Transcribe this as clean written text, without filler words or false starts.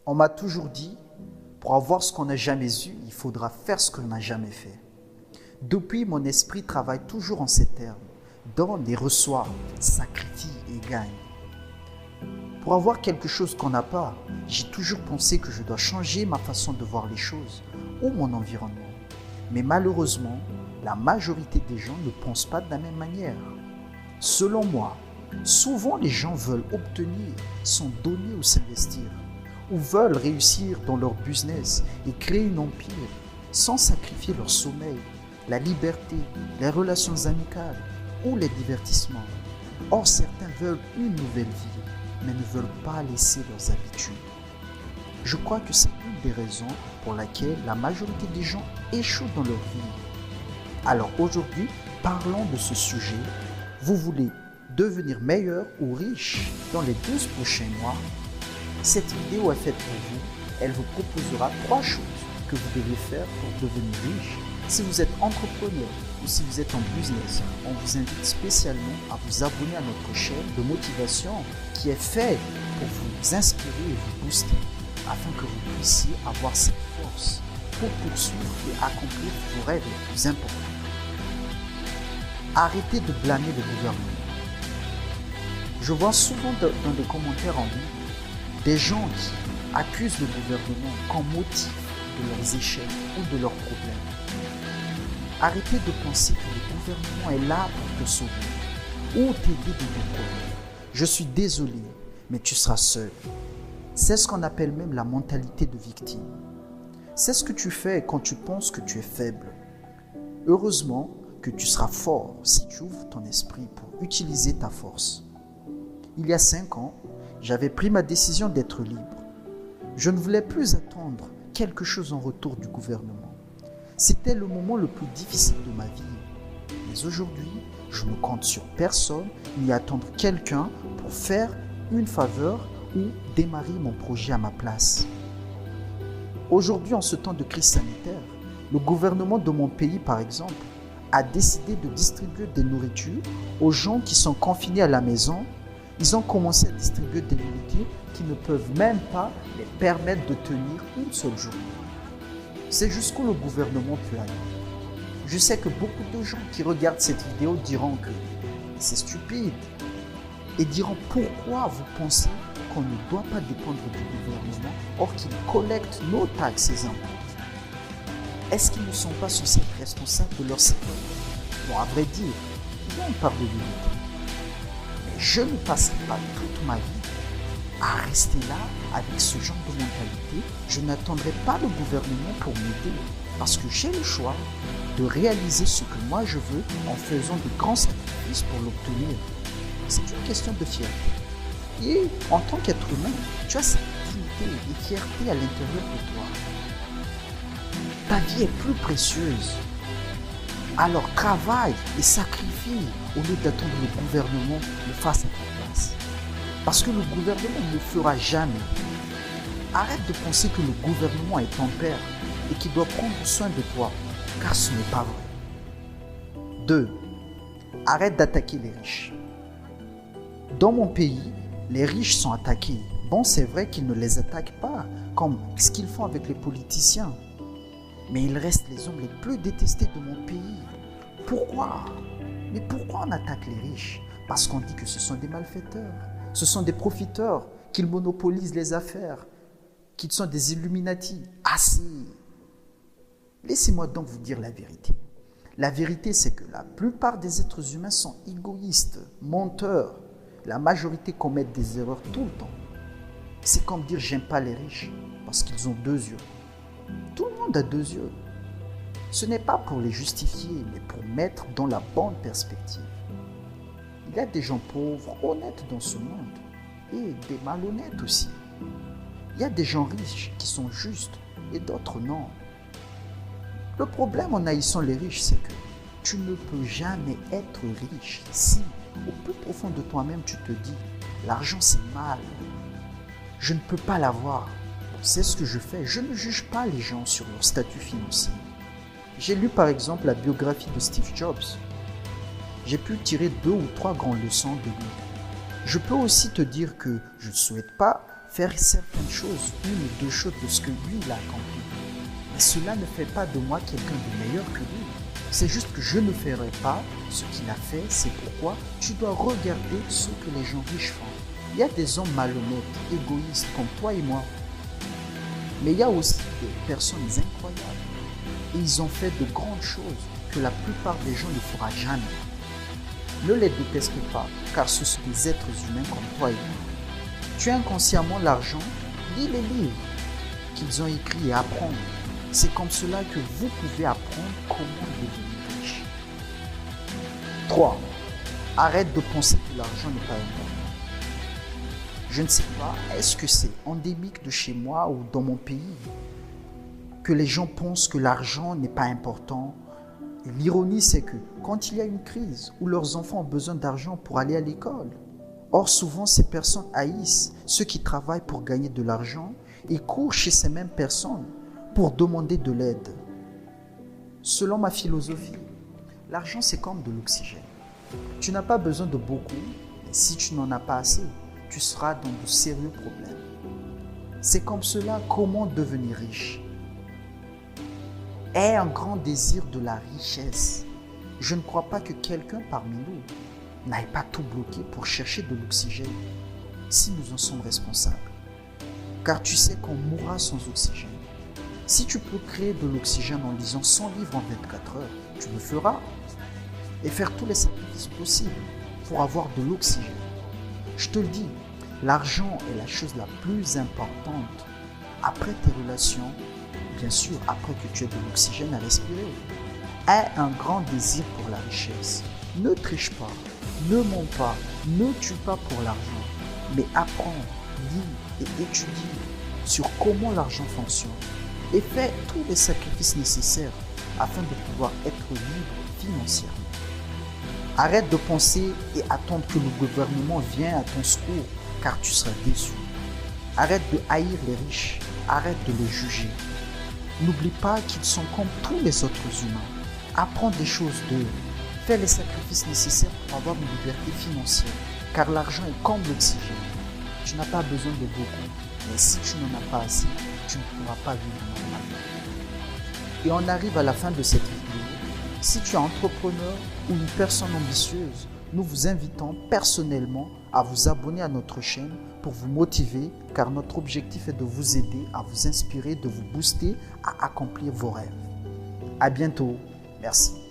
On m'a toujours dit, pour avoir ce qu'on n'a jamais eu, il faudra faire ce qu'on n'a jamais fait. Depuis, mon esprit travaille toujours en ces termes. Donne et reçoit, sacrifie et gagne. Pour avoir quelque chose qu'on n'a pas, j'ai toujours pensé que je dois changer ma façon de voir les choses ou mon environnement. Mais malheureusement, la majorité des gens ne pensent pas de la même manière. Selon moi, souvent les gens veulent obtenir, sans donner ou s'investir, ou veulent réussir dans leur business et créer un empire sans sacrifier leur sommeil, la liberté, les relations amicales ou les divertissements. Or, certains veulent une nouvelle vie, mais ne veulent pas laisser leurs habitudes. Je crois que c'est une des raisons pour laquelle la majorité des gens échouent dans leur vie. Alors aujourd'hui, parlons de ce sujet. Vous voulez devenir meilleur ou riche dans les 12 prochains mois? Cette vidéo est faite pour vous. Elle vous proposera 3 choses que vous devez faire pour devenir riche. Si vous êtes entrepreneur ou si vous êtes en business, on vous invite spécialement à vous abonner à notre chaîne de motivation qui est faite pour vous inspirer et vous booster afin que vous puissiez avoir cette force pour poursuivre et accomplir vos rêves les plus importants. Arrêtez de blâmer le gouvernement. Je vois souvent dans les commentaires en ligne des gens qui accusent le gouvernement comme motif de leurs échecs ou de leurs problèmes. Arrêtez de penser que le gouvernement est là pour te sauver ou t'aider de tes problèmes. Je suis désolé, mais tu seras seul. C'est ce qu'on appelle même la mentalité de victime. C'est ce que tu fais quand tu penses que tu es faible. Heureusement que tu seras fort si tu ouvres ton esprit pour utiliser ta force. Il y a 5 ans, j'avais pris ma décision d'être libre. Je ne voulais plus attendre quelque chose en retour du gouvernement. C'était le moment le plus difficile de ma vie. Mais aujourd'hui, je ne compte sur personne ni attendre quelqu'un pour faire une faveur ou démarrer mon projet à ma place. Aujourd'hui, en ce temps de crise sanitaire, le gouvernement de mon pays, par exemple, a décidé de distribuer des nourritures aux gens qui sont confinés à la maison. Ils ont commencé à distribuer des nourritures qui ne peuvent même pas les permettre de tenir une seule journée. C'est jusqu'où le gouvernement peut aller. Je sais que beaucoup de gens qui regardent cette vidéo diront que c'est stupide et diront pourquoi vous pensez qu'on ne doit pas dépendre du gouvernement or qu'il collecte nos taxes et impôts. Est-ce qu'ils ne sont pas censés être responsables de leur citoyens? Bon, à vrai dire, on parle de l'unité. Mais je ne passerai pas toute ma vie à rester là avec ce genre de mentalité. Je n'attendrai pas le gouvernement pour m'aider parce que j'ai le choix de réaliser ce que moi je veux en faisant de grands sacrifices pour l'obtenir. C'est une question de fierté. Et en tant qu'être humain, tu as cette dignité et fierté à l'intérieur de toi. Ta vie est plus précieuse. Alors travaille et sacrifie au lieu d'attendre que le gouvernement le fasse à ta place. Parce que le gouvernement ne le fera jamais. Arrête de penser que le gouvernement est ton père et qu'il doit prendre soin de toi, car ce n'est pas vrai. 2. Arrête d'attaquer les riches. Dans mon pays, les riches sont attaqués. Bon, c'est vrai qu'ils ne les attaquent pas, comme ce qu'ils font avec les politiciens. Mais ils restent les hommes les plus détestés de mon pays. Pourquoi? Mais pourquoi on attaque les riches? Parce qu'on dit que ce sont des malfaiteurs. Ce sont des profiteurs, qu'ils monopolisent les affaires, qu'ils sont des Illuminati. Ah si! Laissez-moi donc vous dire la vérité. La vérité, c'est que la plupart des êtres humains sont égoïstes, menteurs. La majorité commettent des erreurs tout le temps. C'est comme dire j'aime pas les riches parce qu'ils ont 2 yeux. Tout le monde a 2 yeux. Ce n'est pas pour les justifier, mais pour mettre dans la bonne perspective. Il y a des gens pauvres, honnêtes dans ce monde, et des malhonnêtes aussi. Il y a des gens riches qui sont justes, et d'autres non. Le problème en haïssant les riches, c'est que tu ne peux jamais être riche si, au plus profond de toi-même, tu te dis « l'argent c'est mal, je ne peux pas l'avoir ». C'est ce que je fais, je ne juge pas les gens sur leur statut financier. J'ai lu par exemple la biographie de Steve Jobs. J'ai pu tirer 2 ou 3 grandes leçons de lui. Je peux aussi te dire que je ne souhaite pas faire certaines choses, une ou deux choses de ce que lui il a accompli. Mais cela ne fait pas de moi quelqu'un de meilleur que lui. C'est juste que je ne ferai pas ce qu'il a fait, c'est pourquoi tu dois regarder ce que les gens riches font. Il y a des hommes malhonnêtes, égoïstes comme toi et moi. Mais il y a aussi des personnes incroyables. Et ils ont fait de grandes choses que la plupart des gens ne feront jamais. Ne les déteste pas, car ce sont des êtres humains comme toi et moi. Tu as inconsciemment l'argent, lis les livres qu'ils ont écrits et apprends. C'est comme cela que vous pouvez apprendre comment devenir riche. 3. Arrête de penser que l'argent n'est pas important. Je ne sais pas, est-ce que c'est endémique de chez moi ou dans mon pays que les gens pensent que l'argent n'est pas important? Et l'ironie, c'est que quand il y a une crise où leurs enfants ont besoin d'argent pour aller à l'école, or souvent ces personnes haïssent ceux qui travaillent pour gagner de l'argent et courent chez ces mêmes personnes pour demander de l'aide. Selon ma philosophie, l'argent c'est comme de l'oxygène. Tu n'as pas besoin de beaucoup, mais si tu n'en as pas assez, tu seras dans de sérieux problèmes. C'est comme cela comment devenir riche. Aie un grand désir de la richesse. Je ne crois pas que quelqu'un parmi nous n'aille pas tout bloquer pour chercher de l'oxygène si nous en sommes responsables. Car tu sais qu'on mourra sans oxygène. Si tu peux créer de l'oxygène en lisant 100 livres en 24 heures, tu le feras. Et faire tous les sacrifices possibles pour avoir de l'oxygène. Je te le dis, l'argent est la chose la plus importante après tes relations, bien sûr après que tu aies de l'oxygène à respirer. Aie un grand désir pour la richesse. Ne triche pas, ne mens pas, ne tue pas pour l'argent, mais apprends, lis et étudie sur comment l'argent fonctionne et fais tous les sacrifices nécessaires afin de pouvoir être libre financièrement. Arrête de penser et attendre que le gouvernement vienne à ton secours car tu seras déçu. Arrête de haïr les riches, arrête de les juger. N'oublie pas qu'ils sont comme tous les autres humains. Apprends des choses d'eux. Fais les sacrifices nécessaires pour avoir une liberté financière car l'argent est comme l'oxygène. Tu n'as pas besoin de beaucoup, mais si tu n'en as pas assez, tu ne pourras pas vivre normalement. Et on arrive à la fin de cette vidéo. Si tu es entrepreneur ou une personne ambitieuse, nous vous invitons personnellement à vous abonner à notre chaîne pour vous motiver car notre objectif est de vous aider, à vous inspirer, de vous booster à accomplir vos rêves. À bientôt. Merci.